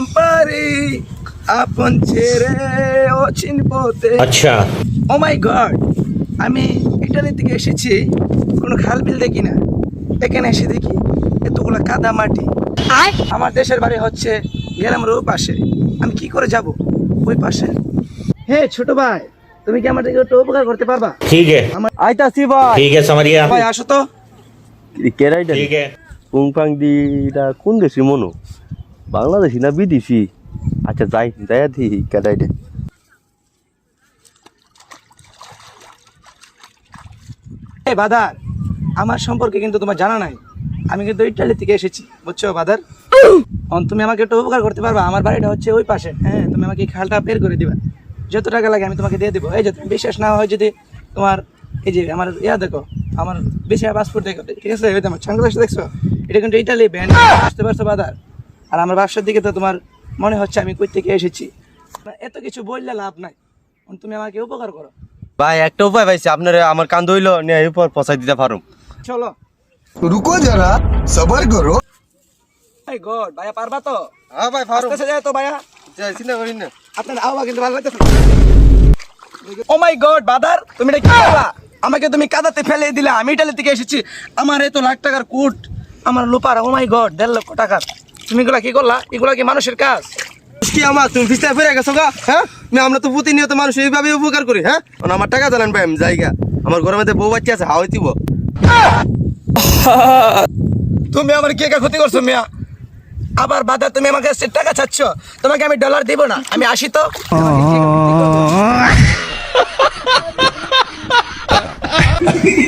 গেলাম পারি আপন ছেড়ে অচিন পথে। अच्छा ও মাই গড, আমি ইটালি থেকে এসেছি, কোনো খাল বিল দেখি না। এখানে এসে দেখি এতগুলো কাদা মাটি। আমার দেশের বাড়ি হচ্ছে গ্রামের ওই পাশে, আমি কি করে যাব ওই পাশে? হে ছোট ভাই, তুমি কি আমার একটু উপকার করতে পারবা? ठीक है আমার আইতাছি ভাই। ठीक है समझ गया ভাই আসো তো। কেরাইটা ठीक है পুংপাং দিটা কোন দেশি মনো, বাংলাদেশি না বিদেশি? আচ্ছা যাই যাই দি কেরাইটা। এই বাদার, আমার সম্পর্কে কিন্তু তোমার জানা নাই, আমি কিন্তু ইটালি থেকে এসেছি, বুঝছো বাদার? তুমি আমাকে একটু উপকার করতে পারবা? আমার বাড়িটা হচ্ছে ওই পাশে। হ্যাঁ, তুমি আমাকে এই খালটা বের করে দিবা, যত টাকা লাগে আমি তোমাকে দিয়ে দেবো। এই যে তুমি বিশ্বাস না হয় যদি তোমার এই যে আমার দেখো, আমার বেশি পাসপোর্ট দেখো, ঠিক আছে? ওই তো আমার সানগ্লাস দেখছো, এটা কিন্তু ইটালি ব্যান্ড, বুঝতে পারছো বাদার? আর আমার বাসার দিকে তো তোমার মনে হচ্ছে আমি কই থেকে এসেছি। এত কিছু বললে লাভ নাই, তুমি আমাকে উপকার করো। ভাই একটা উপায় পাইছি, আপনার আমার কান ধইলো নিয়ে এরপর পচাই দিতে পারুম। চলো। रुको जरा सबर करो। মাই গড, ভাইয়া পারবা তো? হ্যাঁ ভাই পারুম, আস্তে যায় তো ভাইয়া, চিন্তা করি না। আপনার আওয়াজ কিন্তু ভালো লাগতেছে। ও মাই গড বাদার, তুমি এটা কি করলা? আমাকে তুমি কাদাতে ফেলে দিলে, আমি ইটালি থেকে এসেছি, আমার এত লাখ টাকার কোট, আমার লোপার, ও মাই গড 1.5 লক্ষ টাকার, তুমি এগুলা কি করলা? এগুলা কি মানুষের কাজ? কি আমার তুমি পিছনে ফিরে গেছো গা? হ্যাঁ আমরা তো প্রতিনিয়ত মানুষ এইভাবে উপকার করি। হ্যাঁ আমার টাকা জানান ভাই, আমি জায়গা আমার ঘরের মধ্যে বউ বাচ্চা আছে, হাওয়াই দিব। তুমি আমার কি ক্ষতি করছো মিয়া? আবার বাদা তুমি আমাকে টাকা চাচ্ছ, তোমাকে আমি ডলার দিব না, আমি আসি তো।